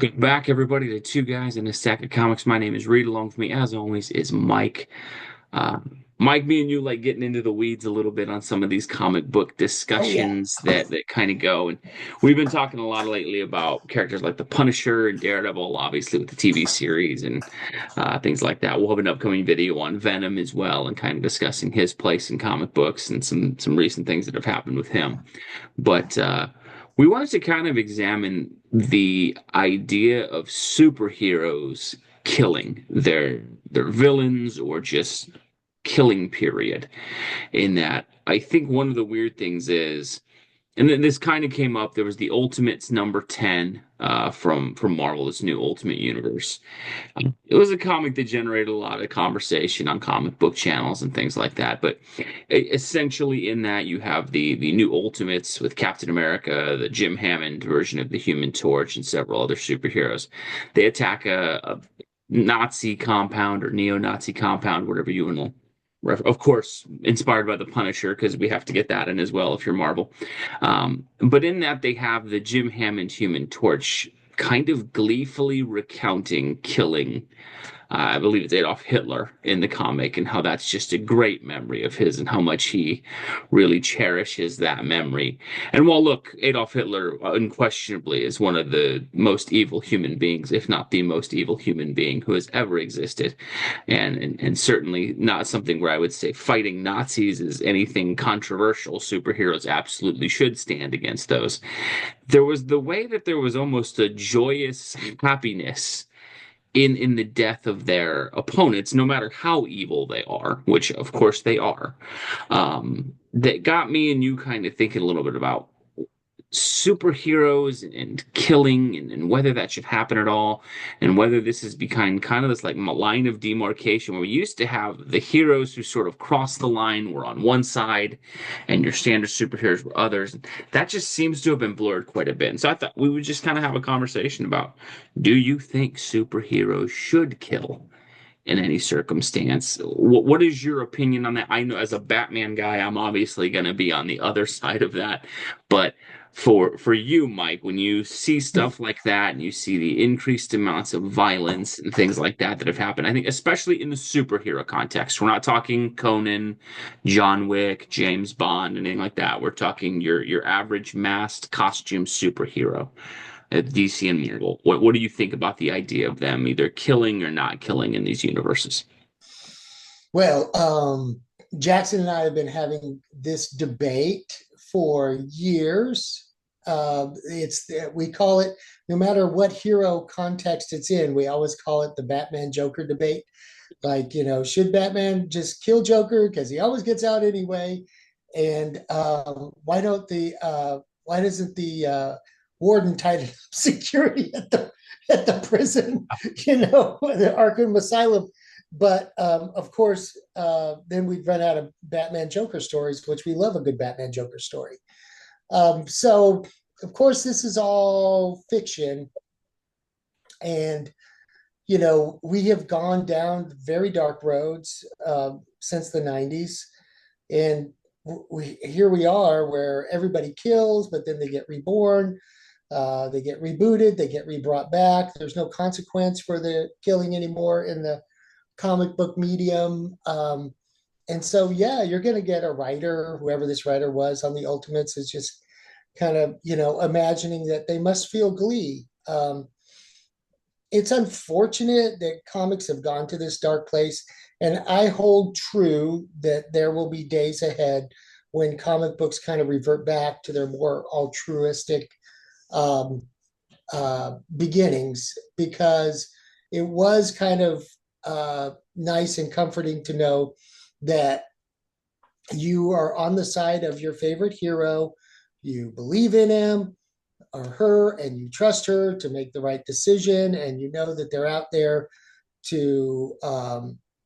Welcome back, everybody, to Two Guys and a Stack of Comics. My name is Reed. Along with me, as always, is Mike. Mike, me and you like getting into the weeds a little bit on some of these comic book Oh yeah. discussions that kind of go. And we've been talking a lot lately about characters like the Punisher and Daredevil, obviously with the TV series and things like that. We'll have an upcoming video on Venom as well, and kind of discussing his place in comic books and some recent things that have happened with him. But we wanted to kind of examine the idea of superheroes killing their villains or just killing period. In that, I think one of the weird things is, and then this kind of came up. There was the Ultimates number 10 from Marvel, this new Ultimate Universe. It was a comic that generated a lot of conversation on comic book channels and things like that. But essentially, in that, you have the new Ultimates with Captain America, the Jim Hammond version of the Human Torch, and several other superheroes. They attack a Nazi compound or neo-Nazi compound, whatever you want to. Of course, inspired by the Punisher, because we have to get that in as well if you're Marvel. But in that, they have the Jim Hammond Human Torch kind of gleefully recounting killing, I believe it's Adolf Hitler in the comic, and how that's just a great memory of his and how much he really cherishes that memory. And while, look, Adolf Hitler unquestionably is one of the most evil human beings, if not the most evil human being who has ever existed, and certainly not something where I would say fighting Nazis is anything controversial. Superheroes absolutely should stand against those. There was the way that there was almost a joyous happiness in the death of their opponents, no matter how evil they are, which of course they are. That got me and you kind of thinking a little bit about superheroes and killing, and whether that should happen at all, and whether this has become kind of this like line of demarcation where we used to have the heroes who sort of crossed the line were on one side and your standard superheroes were others. That just seems to have been blurred quite a bit. And so I thought we would just kind of have a conversation about, do you think superheroes should kill in any circumstance? What is your opinion on that? I know as a Batman guy, I'm obviously going to be on the other side of that. But for you, Mike, when you see stuff like that and you see the increased amounts of violence and things like that that have happened, I think especially in the superhero context, we're not talking Conan, John Wick, James Bond, anything like that. We're talking your average masked costume superhero at DC and Marvel. What do you think about the idea of them either killing or not killing in these universes? Well, Jackson and I have been having this debate for years. It's we call it, no matter what hero context it's in, we always call it the Batman Joker debate. Like, should Batman just kill Joker because he always gets out anyway? And why doesn't the warden tighten up security at the prison? The Arkham Asylum. But of course, then we'd run out of Batman Joker stories, which we love a good Batman Joker story. So, of course, this is all fiction. And, we have gone down very dark roads since the 90s. And here we are where everybody kills, but then they get reborn. They get rebooted, they get rebrought back. There's no consequence for the killing anymore in the comic book medium. And so, yeah, you're going to get a writer, whoever this writer was on the Ultimates, is just kind of, imagining that they must feel glee. It's unfortunate that comics have gone to this dark place. And I hold true that there will be days ahead when comic books kind of revert back to their more altruistic um, beginnings, because it was kind of nice and comforting to know that you are on the side of your favorite hero. You believe in him or her, and you trust her to make the right decision, and you know that they're out there to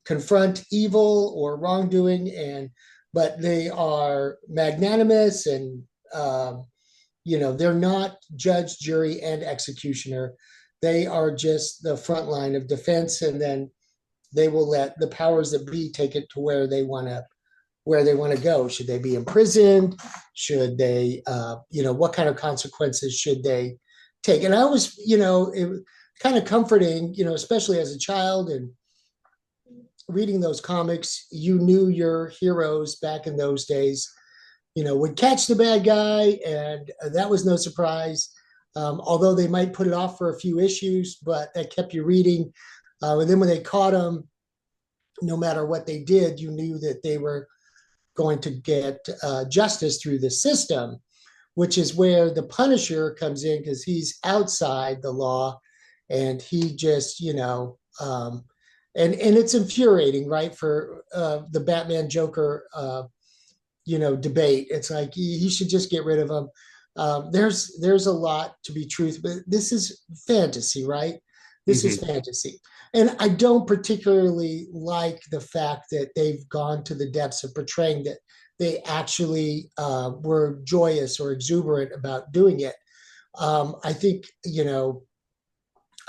confront evil or wrongdoing, and but they are magnanimous, and they're not judge, jury, and executioner. They are just the front line of defense, and then they will let the powers that be take it to where they want to go. Should they be imprisoned? Should they, what kind of consequences should they take. And I was, it was kind of comforting, especially as a child and reading those comics. You knew your heroes back in those days, would catch the bad guy, and that was no surprise. Although they might put it off for a few issues, but that kept you reading. And then when they caught him, no matter what they did, you knew that they were going to get justice through the system, which is where the Punisher comes in because he's outside the law, and he just, and it's infuriating, right? For the Batman Joker, debate. It's like he should just get rid of him. There's a lot to be truth, but this is fantasy, right? This is Hmm. fantasy. And I don't particularly like the fact that they've gone to the depths of portraying that they actually were joyous or exuberant about doing it. I think,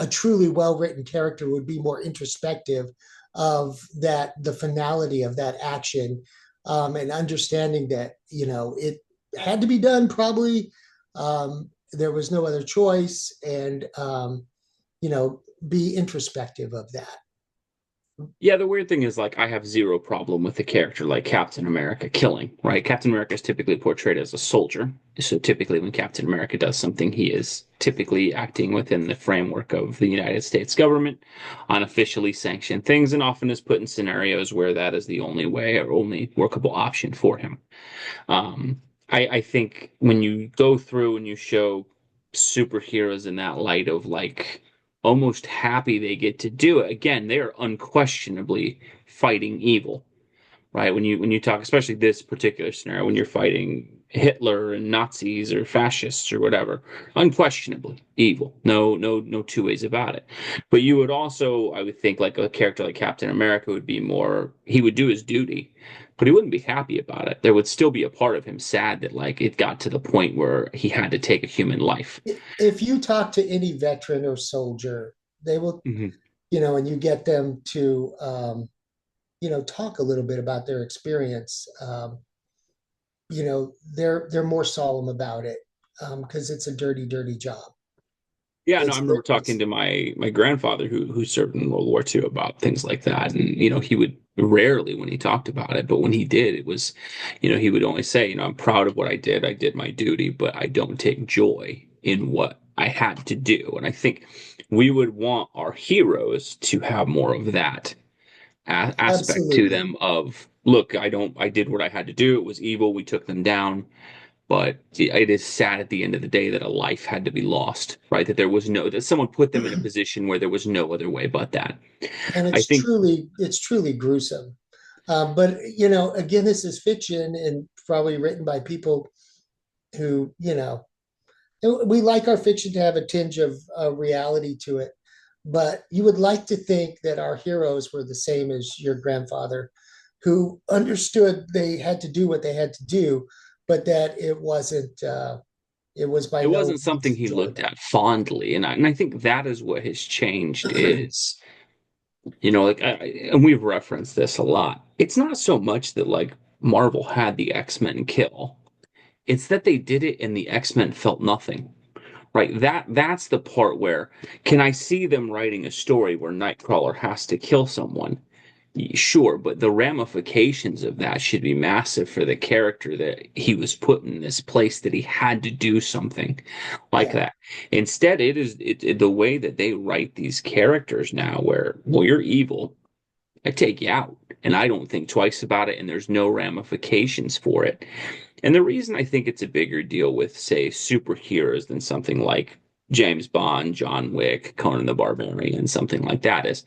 a truly well written character would be more introspective of that, the finality of that action, and understanding that, it had to be done probably. There was no other choice, and, be introspective of that. Yeah, the weird thing is, like, I have zero problem with a character like Captain America killing, right? Captain America is typically portrayed as a soldier. So typically, when Captain America does something, he is typically acting within the framework of the United States government on officially sanctioned things, and often is put in scenarios where that is the only way or only workable option for him. I think when you go through and you show superheroes in that light of like almost happy they get to do it, again, they are unquestionably fighting evil, right? When you talk, especially this particular scenario, when you're fighting Hitler and Nazis or fascists or whatever, unquestionably evil. No two ways about it. But you would also, I would think, like a character like Captain America would be more, he would do his duty, but he wouldn't be happy about it. There would still be a part of him sad that like it got to the point where he had to take a human life. If you talk to any veteran or soldier, they will, Hmm. and you get them to, talk a little bit about their experience. They're more solemn about it, because it's a dirty, dirty job. Yeah, no, I It's remember talking it's to my grandfather who served in World War II about things like that, and he would rarely when he talked about it, but when he did, it was, he would only say, I'm proud of what I did. I did my duty, but I don't take joy in what I had to do. And I think we would want our heroes to have more of that aspect to absolutely. them of, look, I did what I had to do. It was evil. We took them down, but it is sad at the end of the day that a life had to be lost, right? That someone put them in a position where there was no other way but that. And I think it's truly gruesome. But again, this is fiction and probably written by people who, we like our fiction to have a tinge of reality to it. But you would like to think that our heroes were the same as your grandfather, who understood they had to do what they had to do, but that it wasn't. It was by it no wasn't something means he looked enjoyable. at fondly, and I think that is what has changed is, like, and we've referenced this a lot. It's not so much that like Marvel had the X-Men kill. It's that they did it and the X-Men felt nothing. Right, that's the part where can I see them writing a story where Nightcrawler has to kill someone? Sure, but the ramifications of that should be massive for the character that he was put in this place that he had to do something like Yeah. that. Instead, the way that they write these characters now, where, well, you're evil, I take you out, and I don't think twice about it, and there's no ramifications for it. And the reason I think it's a bigger deal with, say, superheroes than something like James Bond, John Wick, Conan the Barbarian, something like that is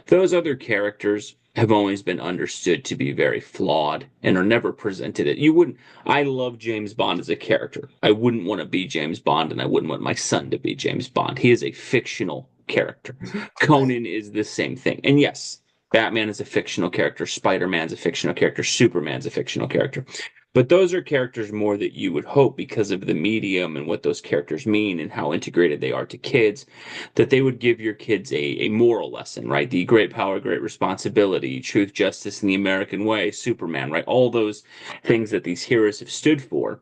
those other characters have always been understood to be very flawed and are never presented it. You wouldn't, I love James Bond as a character. I wouldn't want to be James Bond, and I wouldn't want my son to be James Bond. He is a fictional character. Right. Conan is the same thing. And yes, Batman is a fictional character, Spider-Man's a fictional character, Superman's a fictional character. But those are characters more that you would hope because of the medium and what those characters mean and how integrated they are to kids, that they would give your kids a moral lesson, right? The great power, great responsibility, truth, justice, and the American way, Superman, right? All those things that these heroes have stood for.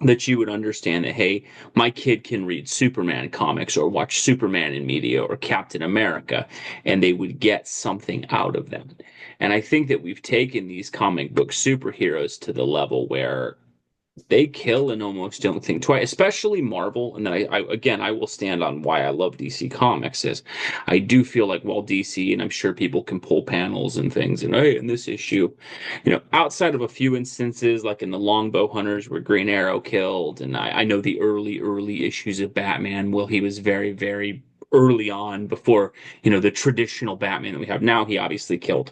that you would understand that, hey, my kid can read Superman comics or watch Superman in media or Captain America, and they would get something out of them. And I think that we've taken these comic book superheroes to the level where they kill and almost don't think twice, especially Marvel. And then again, I will stand on why I love DC Comics is I do feel like while DC, and I'm sure people can pull panels and things, and hey, in this issue, outside of a few instances, like in the Longbow Hunters where Green Arrow killed, and I know the early issues of Batman, well, he was very, very early on before, the traditional Batman that we have now, he obviously killed.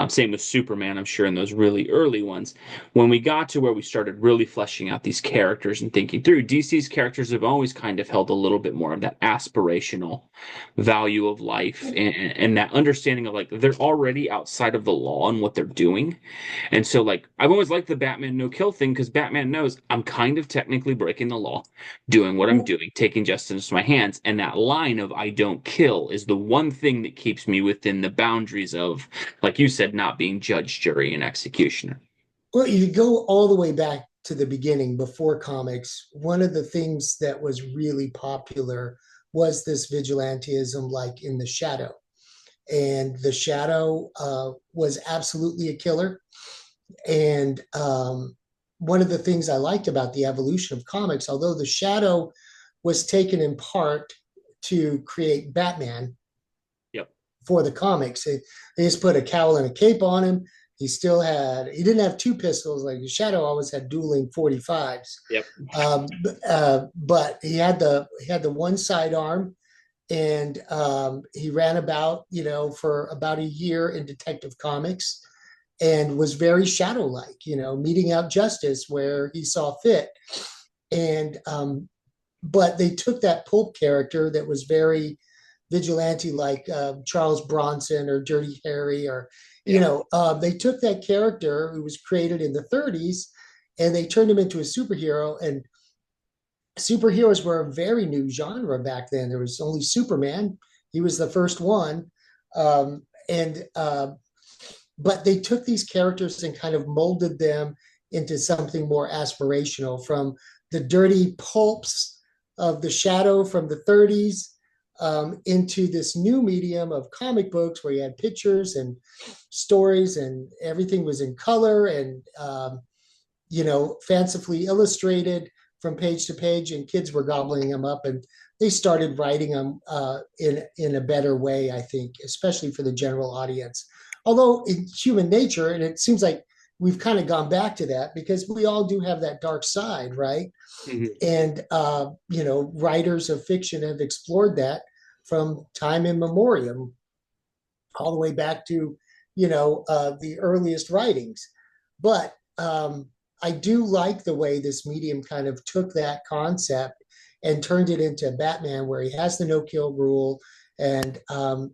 Same with Superman, I'm sure, in those really early ones. When we got to where we started really fleshing out these characters and thinking through, DC's characters have always kind of held a little bit more of that aspirational value of life and that understanding of like they're already outside of the law and what they're doing. And so, like, I've always liked the Batman no kill thing because Batman knows I'm kind of technically breaking the law, doing what I'm doing, taking justice into my hands. And that line of I don't kill is the one thing that keeps me within the boundaries of, like you said, not being judge, jury, and executioner. Well, you go all the way back to the beginning before comics. One of the things that was really popular was this vigilantism, like in the Shadow. And the Shadow was absolutely a killer. And one of the things I liked about the evolution of comics, although the Shadow was taken in part to create Batman Yep. for the comics, they just put a cowl and a cape on him. He didn't have two pistols like the Shadow always had dueling 45s. Yep. But he had the one sidearm, and he ran about, for about a year in Detective Comics, and was very shadow-like, meting out justice where he saw fit. And but they took that pulp character that was very vigilante, like Charles Bronson or Dirty Harry, or Yeah. they took that character who was created in the 30s, and they turned him into a superhero. And superheroes were a very new genre back then. There was only Superman; he was the first one, and but they took these characters and kind of molded them into something more aspirational, from the dirty pulps of the Shadow from the 30s, into this new medium of comic books where you had pictures and stories and everything was in color and fancifully illustrated from page to page, and kids were gobbling them up, and they started writing them in a better way, I think, especially for the general audience. Although it's human nature, and it seems like we've kind of gone back to that because we all do have that dark side, right? Mhm. And writers of fiction have explored that from time immemorial, all the way back to the earliest writings. But I do like the way this medium kind of took that concept and turned it into Batman, where he has the no kill rule, and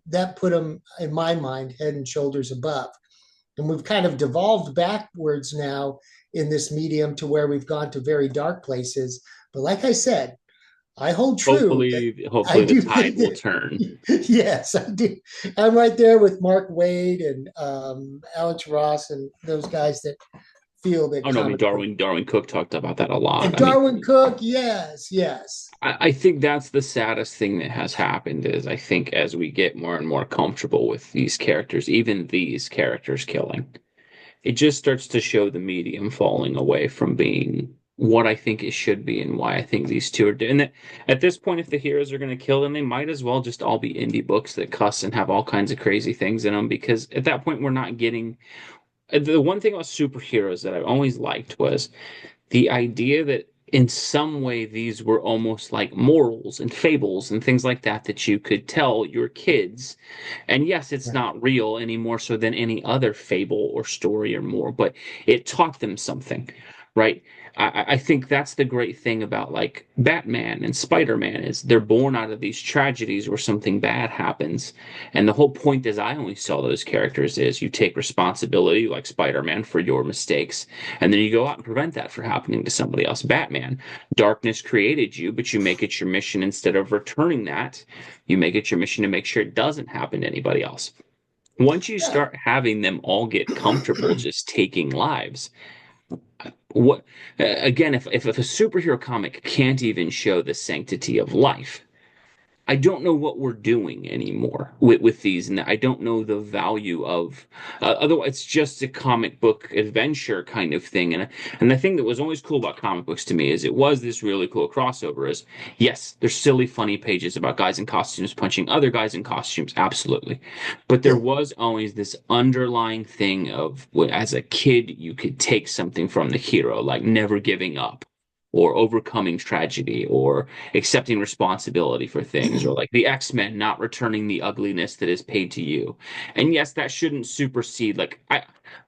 that put him, in my mind, head and shoulders above. And we've kind of devolved backwards now in this medium to where we've gone to very dark places. But like I said, I hold true that I Hopefully the do tide think will that, turn. yes, I do. I'm right there with Mark Wade and Alex Ross and those guys that feel that Oh no, I mean comic book. Darwin Cook talked about that a And lot. I mean, Darwin Cook, yes, yes. I think that's the saddest thing that has happened is I think as we get more and more comfortable with these characters, even these characters killing, it just starts to show the medium falling away from being what I think it should be and why I think these two are. And that at this point, if the heroes are going to kill them, they might as well just all be indie books that cuss and have all kinds of crazy things in them because at that point, we're not getting. The one thing about superheroes that I've always liked was the idea that in some way these were almost like morals and fables and things like that that you could tell your kids. And yes, it's Right. not real any more so than any other fable or story or more, but it taught them something, right? I think that's the great thing about like Batman and Spider-Man is they're born out of these tragedies where something bad happens. And the whole point as I only saw those characters is you take responsibility like Spider-Man for your mistakes and then you go out and prevent that from happening to somebody else. Batman, darkness created you, but you make it your mission instead of returning that, you make it your mission to make sure it doesn't happen to anybody else. Once you Yeah. start having them all get comfortable just taking lives, what again, if a superhero comic can't even show the sanctity of life, I don't know what we're doing anymore with these, and I don't know the value of. Otherwise, it's just a comic book adventure kind of thing. And the thing that was always cool about comic books to me is it was this really cool crossover. Is yes, there's silly, funny pages about guys in costumes punching other guys in costumes, absolutely, but there Yeah, was always this underlying thing of as a kid you could take something from the hero, like never giving up, or overcoming tragedy, or accepting responsibility for things, or like the X-Men not returning the ugliness that is paid to you. And yes, that shouldn't supersede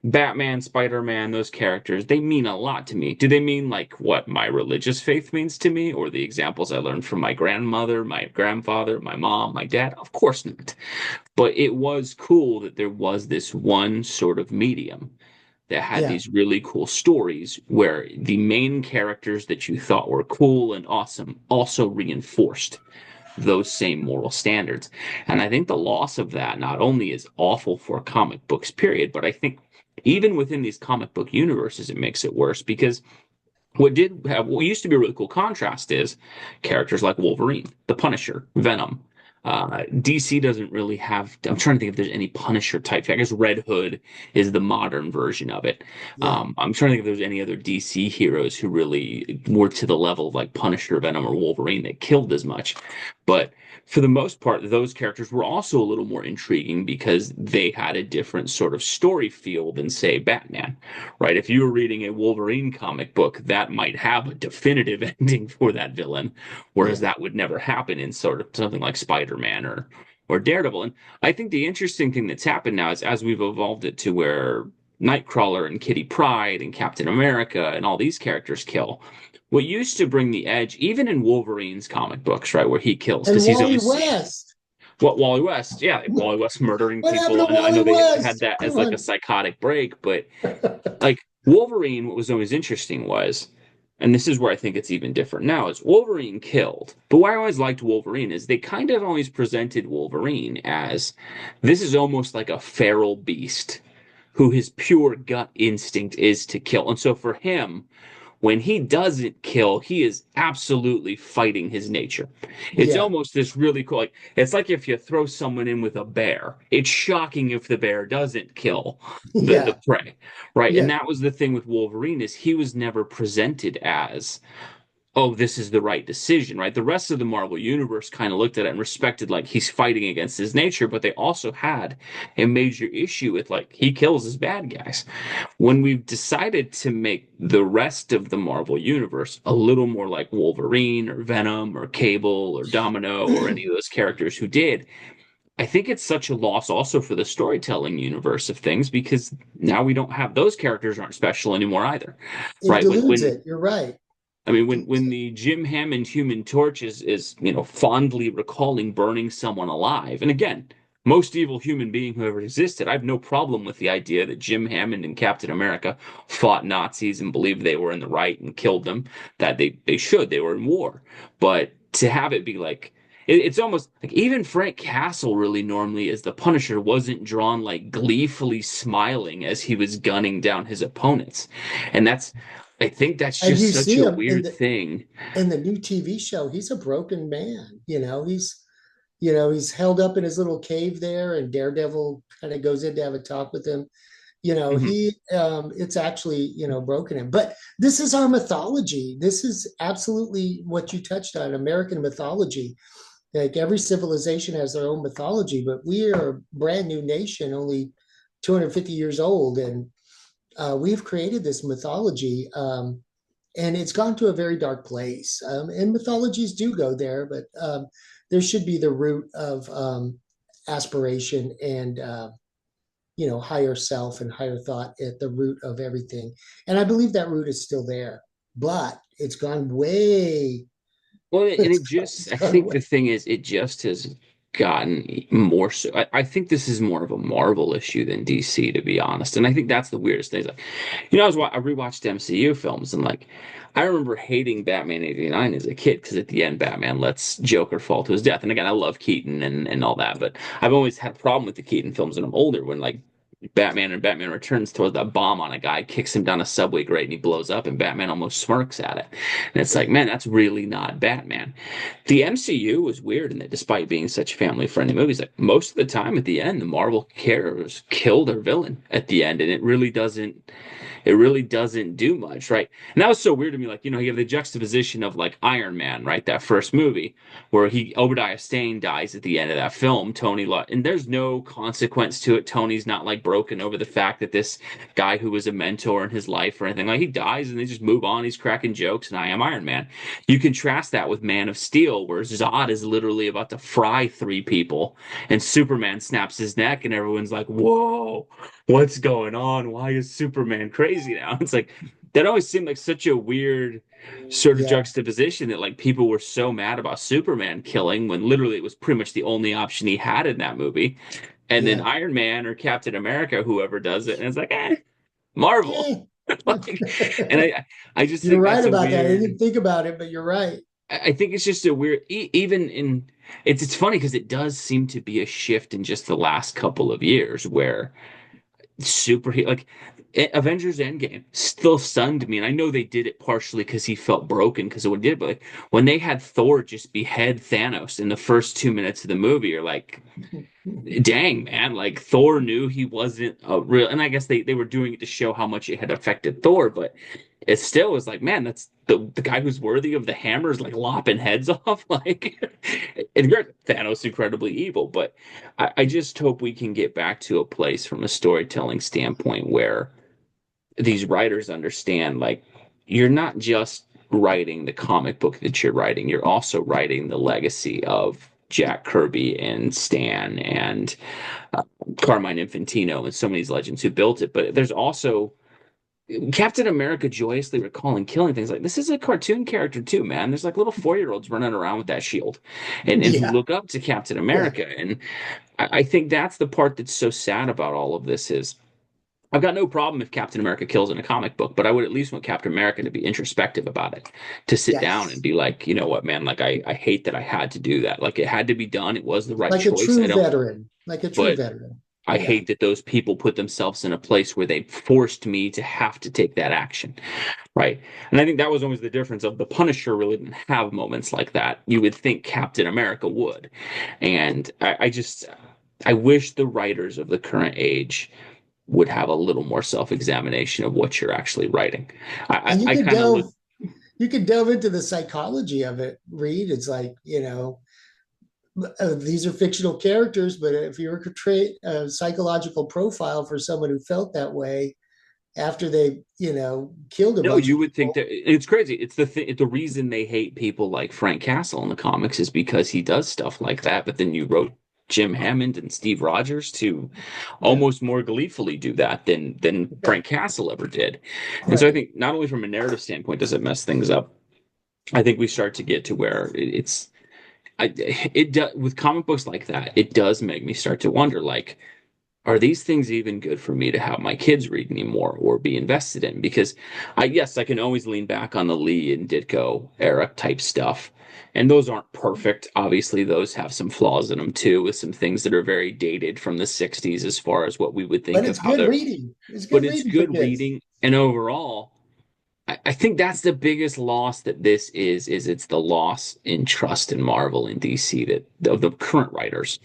Batman, Spider-Man, those characters, they mean a lot to me. Do they mean like what my religious faith means to me, or the examples I learned from my grandmother, my grandfather, my mom, my dad? Of course not. But it was cool that there was this one sort of medium that had yeah, these really cool stories where the main characters that you thought were cool and awesome also reinforced those same moral standards. And I think the loss of that not only is awful for comic books, period, but I think even within these comic book universes, it makes it worse because what used to be a really cool contrast is characters like Wolverine, the Punisher, Venom. DC doesn't really have. I'm trying to think if there's any Punisher type. I guess Red Hood is the modern version of it. yeah. I'm trying to think if there's any other DC heroes who really were to the level of like Punisher, Venom, or Wolverine that killed as much. But for the most part, those characters were also a little more intriguing because they had a different sort of story feel than, say, Batman, right? If you were reading a Wolverine comic book, that might have a definitive ending for that villain, whereas Yeah. that would never happen in sort of something like Spider-Man or Daredevil. And I think the interesting thing that's happened now is as we've evolved it to where Nightcrawler and Kitty Pryde and Captain America and all these characters kill. What used to bring the edge, even in Wolverine's comic books, right, where he kills, And because he's Wally always seen West. what Wally West, yeah, Wally West murdering What happened people, to and I Wally know they had West? that Come as like a on. psychotic break, but like Wolverine, what was always interesting was, and this is where I think it's even different now, is Wolverine killed. But why I always liked Wolverine is they kind of always presented Wolverine as this is almost like a feral beast who his pure gut instinct is to kill. And so for him, when he doesn't kill, he is absolutely fighting his nature. It's Yeah, almost this really cool. Like it's like if you throw someone in with a bear. It's shocking if the bear doesn't kill the yeah, prey, right? And yeah. that was the thing with Wolverine is he was never presented as oh, this is the right decision, right? The rest of the Marvel universe kind of looked at it and respected like he's fighting against his nature, but they also had a major issue with like he kills his bad guys. When we've decided to make the rest of the Marvel universe a little more like Wolverine or Venom or Cable or Domino or any of those characters who did, I think it's such a loss also for the storytelling universe of things because now we don't have those characters aren't special anymore either, It right? dilutes it. You're right. I mean, Dilutes when it. the Jim Hammond Human Torch is fondly recalling burning someone alive, and again, most evil human being who ever existed, I have no problem with the idea that Jim Hammond and Captain America fought Nazis and believed they were in the right and killed them. That they were in war, but to have it be like it's almost like even Frank Castle really normally as the Punisher wasn't drawn like gleefully smiling as he was gunning down his opponents, and that's I think that's And just you such see a him weird thing. in the new TV show. He's a broken man. He's held up in his little cave there, and Daredevil kind of goes in to have a talk with him. Mhm. He it's actually broken him. But this is our mythology. This is absolutely what you touched on, American mythology. Like every civilization has their own mythology, but we are a brand new nation, only 250 years old, and we've created this mythology, and it's gone to a very dark place. And mythologies do go there, but there should be the root of aspiration and higher self and higher thought at the root of everything. And I believe that root is still there, but it's gone way. Well, and It's I gone think way. the thing is, it just has gotten more so. I think this is more of a Marvel issue than DC, to be honest. And I think that's the weirdest thing. Like, I rewatched MCU films and like, I remember hating Batman '89 as a kid because at the end, Batman lets Joker fall to his death. And again, I love Keaton and all that, but I've always had a problem with the Keaton films when I'm older when like Batman and Batman Returns throws that bomb on a guy, kicks him down a subway grate, and he blows up, and Batman almost smirks at it. And it's like, Right. man, that's really not Batman. The MCU was weird in that despite being such family-friendly movies, like most of the time at the end, the Marvel characters kill their villain at the end, and it really doesn't do much, right? And that was so weird to me. Like, you have the juxtaposition of like Iron Man, right? That first movie where Obadiah Stane dies at the end of that film. And there's no consequence to it. Tony's not like broken over the fact that this guy who was a mentor in his life or anything. Like, he dies and they just move on. He's cracking jokes, and I am Iron Man. You contrast that with Man of Steel, where Zod is literally about to fry three people, and Superman snaps his neck, and everyone's like, "Whoa, what's going on? Why is Superman crazy now?" It's like that always seemed like such a weird sort of Yeah. juxtaposition that like people were so mad about Superman killing when literally it was pretty much the only option he had in that movie. And then Yeah. Iron Man or Captain America, whoever does it, and it's like, Marvel. Eh. Like, and I just You're think right that's a about that. I weird. didn't think about it, but you're right. I think it's just a weird, even in. It's funny because it does seem to be a shift in just the last couple of years where superhero like Avengers Endgame still stunned me, and I know they did it partially because he felt broken because of what he did, but like when they had Thor just behead Thanos in the first 2 minutes of the movie, you're like, dang man, like Thor knew he wasn't a real, and I guess they were doing it to show how much it had affected Thor, but it still was like, man, that's the guy who's worthy of the hammers like lopping heads off. Like, and Thanos incredibly evil, but I just hope we can get back to a place from a storytelling standpoint where these writers understand like you're not just writing the comic book that you're writing, you're also writing the legacy of Jack Kirby and Stan and uh, Carmine Infantino and so many of these legends who built it. But there's also Captain America joyously recalling killing things. Like, this is a cartoon character too, man. There's like little 4-year-olds running around with that shield and who Yeah. look up to Captain Yeah. America. And I think that's the part that's so sad about all of this is I've got no problem if Captain America kills in a comic book, but I would at least want Captain America to be introspective about it, to sit down and Yes. be like, you know what, man, like I hate that I had to do that. Like, it had to be done. It was the right Like a choice. I true don't, veteran. Like a true but veteran. I Yeah. hate that those people put themselves in a place where they forced me to have to take that action. Right. And I think that was always the difference of the Punisher really didn't have moments like that. You would think Captain America would. And I wish the writers of the current age would have a little more self-examination of what you're actually writing. And I kind of look. you could delve into the psychology of it, Reed. It's like, these are fictional characters, but if you were to create a psychological profile for someone who felt that way after they, killed a No, bunch you of would think people. that it's crazy. The reason they hate people like Frank Castle in the comics is because he does stuff like that. But then you wrote Jim Hammond and Steve Rogers to Yeah. almost more gleefully do that than Yeah. Frank Castle ever did. And so I Right. think not only from a narrative standpoint does it mess things up, I think we start to get to where it's it does with comic books like that. It does make me start to wonder, like, are these things even good for me to have my kids read anymore or be invested in? Because yes, I can always lean back on the Lee and Ditko era type stuff. And those aren't perfect. Obviously, those have some flaws in them too, with some things that are very dated from the 60s as far as what we would But think of it's how good they're, reading. It's but good it's reading for good kids. reading. And overall, I think that's the biggest loss that this is it's the loss in trust in Marvel and DC that of the current writers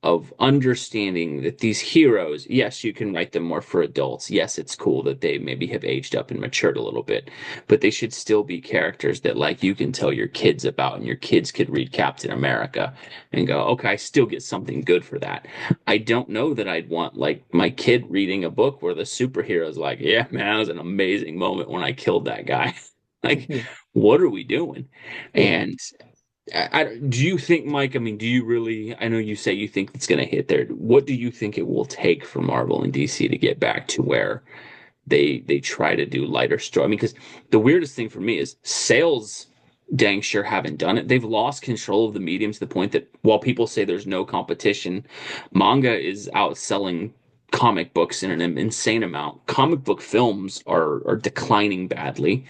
of understanding that these heroes, yes, you can write them more for adults. Yes, it's cool that they maybe have aged up and matured a little bit, but they should still be characters that like you can tell your kids about and your kids could read Captain America and go, okay, I still get something good for that. I don't know that I'd want like my kid reading a book where the superhero's like, yeah, man, that was an amazing moment when I killed that guy. Like, Yeah. what are we doing? Yeah. And do you think, Mike? I mean, do you really? I know you say you think it's going to hit there. What do you think it will take for Marvel and DC to get back to where they try to do lighter story? I mean, because the weirdest thing for me is sales dang sure haven't done it. They've lost control of the medium to the point that while people say there's no competition, manga is outselling comic books in an insane amount. Comic book films are declining badly.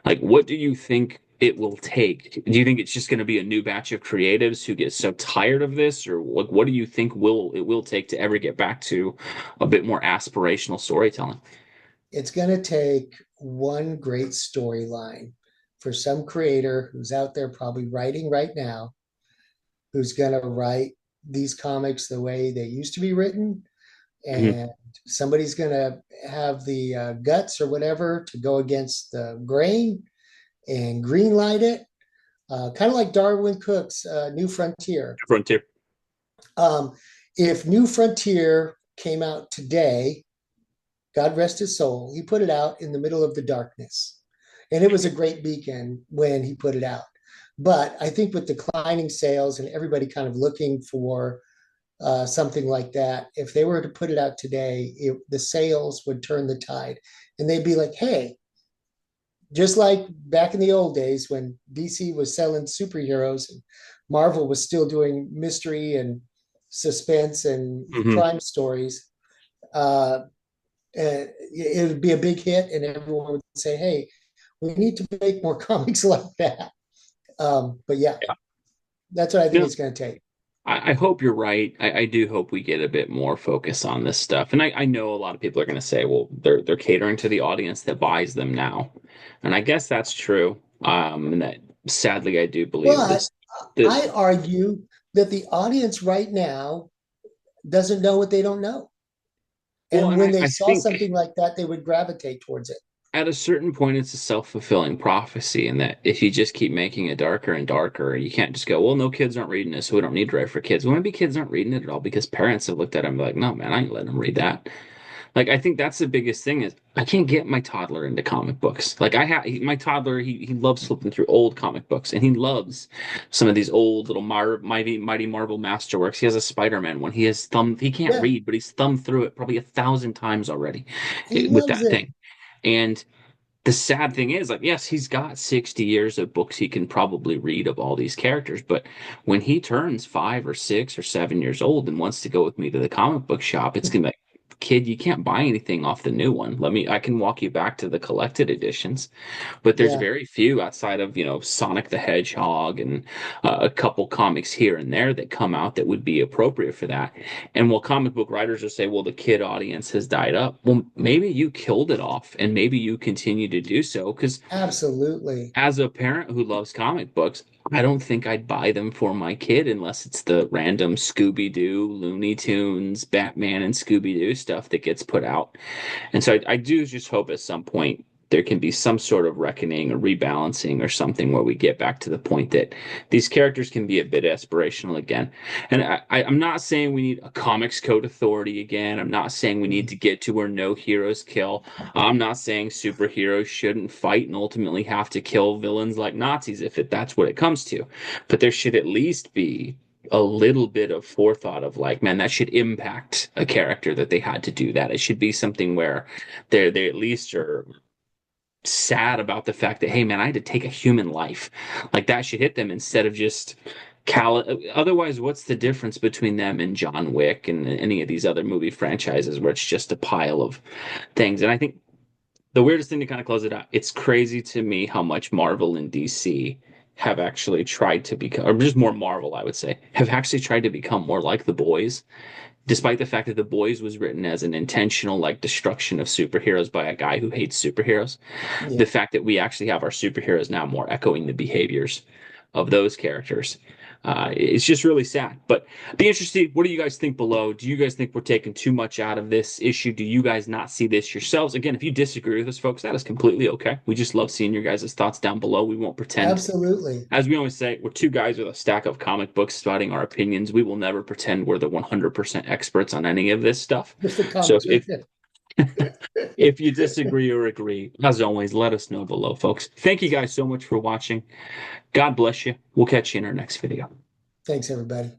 Like, what do you think? it will take? Do you think it's just going to be a new batch of creatives who get so tired of this, or what do you think will take to ever get back to a bit more aspirational storytelling? It's going to take one great storyline for some creator who's out there probably writing right now, who's going to write these comics the way they used to be written. Mhm. And somebody's going to have the guts or whatever to go against the grain and green light it. Kind of like Darwin Cook's New Frontier. Frontier. Um, if New Frontier came out today, God rest his soul, he put it out in the middle of the darkness. And it was a great beacon when he put it out. But I think with declining sales and everybody kind of looking for something like that, if they were to put it out today, the sales would turn the tide. And they'd be like, hey, just like back in the old days when DC was selling superheroes and Marvel was still doing mystery and suspense and Hmm. crime stories, uh, it would be a big hit, and everyone would say, "Hey, we need to make more comics like that." But yeah, Yeah. that's what I think Yeah. it's going to take. I hope you're right. I do hope we get a bit more focus on this stuff. And I know a lot of people are going to say, well, they're catering to the audience that buys them now. And I guess that's true. And that sadly I do believe But this. The I argue that the audience right now doesn't know what they don't know, well, and and when they I saw think something like that, they would gravitate towards it. at a certain point it's a self-fulfilling prophecy, and that if you just keep making it darker and darker, you can't just go, well, no, kids aren't reading this, so we don't need to write for kids. Well, maybe kids aren't reading it at all because parents have looked at it and be like, no, man, I ain't letting them read that. Like I think that's the biggest thing is I can't get my toddler into comic books. Like I have my toddler, he loves flipping through old comic books, and he loves some of these old little mighty Marvel masterworks. He has a Spider-Man one. He can't Yeah, read, but he's thumbed through it probably 1,000 times already he with loves that it. thing. And the sad thing is, like, yes, he's got 60 years of books he can probably read of all these characters, but when he turns 5 or 6 or 7 years old and wants to go with me to the comic book shop, it's gonna be like, kid, you can't buy anything off the new one. I can walk you back to the collected editions, but there's Yeah, very few outside of, Sonic the Hedgehog and a couple comics here and there that come out that would be appropriate for that. And while comic book writers will say, well, the kid audience has died up, well, maybe you killed it off and maybe you continue to do so. Because absolutely. as a parent who loves comic books, I don't think I'd buy them for my kid unless it's the random Scooby Doo, Looney Tunes, Batman, and Scooby Doo stuff that gets put out. And so I do just hope at some point there can be some sort of reckoning or rebalancing or something where we get back to the point that these characters can be a bit aspirational again. And I'm not saying we need a comics code authority again. I'm not saying we need to get to where no heroes kill. I'm not saying superheroes shouldn't fight and ultimately have to kill villains like Nazis if that's what it comes to. But there should at least be a little bit of forethought of like, man, that should impact a character that they had to do that. It should be something where they at least are sad about the fact that, hey, man, I had to take a human life. Like that should hit them instead of just otherwise, what's the difference between them and John Wick and any of these other movie franchises where it's just a pile of things? And I think the weirdest thing to kind of close it out, it's crazy to me how much Marvel and DC have actually tried to become, or just more Marvel, I would say, have actually tried to become more like the boys, despite the fact that the boys was written as an intentional like destruction of superheroes by a guy who hates superheroes. The Yeah, fact that we actually have our superheroes now more echoing the behaviors of those characters. It's just really sad. But be interested. What do you guys think below? Do you guys think we're taking too much out of this issue? Do you guys not see this yourselves? Again, if you disagree with us, folks, that is completely okay. We just love seeing your guys' thoughts down below. We won't pretend. absolutely. As we always say, we're two guys with a stack of comic books spouting our opinions. We will never pretend we're the 100% experts on any of this stuff. Just the So comics. if you disagree or agree, as always, let us know below, folks. Thank you guys so much for watching. God bless you. We'll catch you in our next video. Thanks, everybody.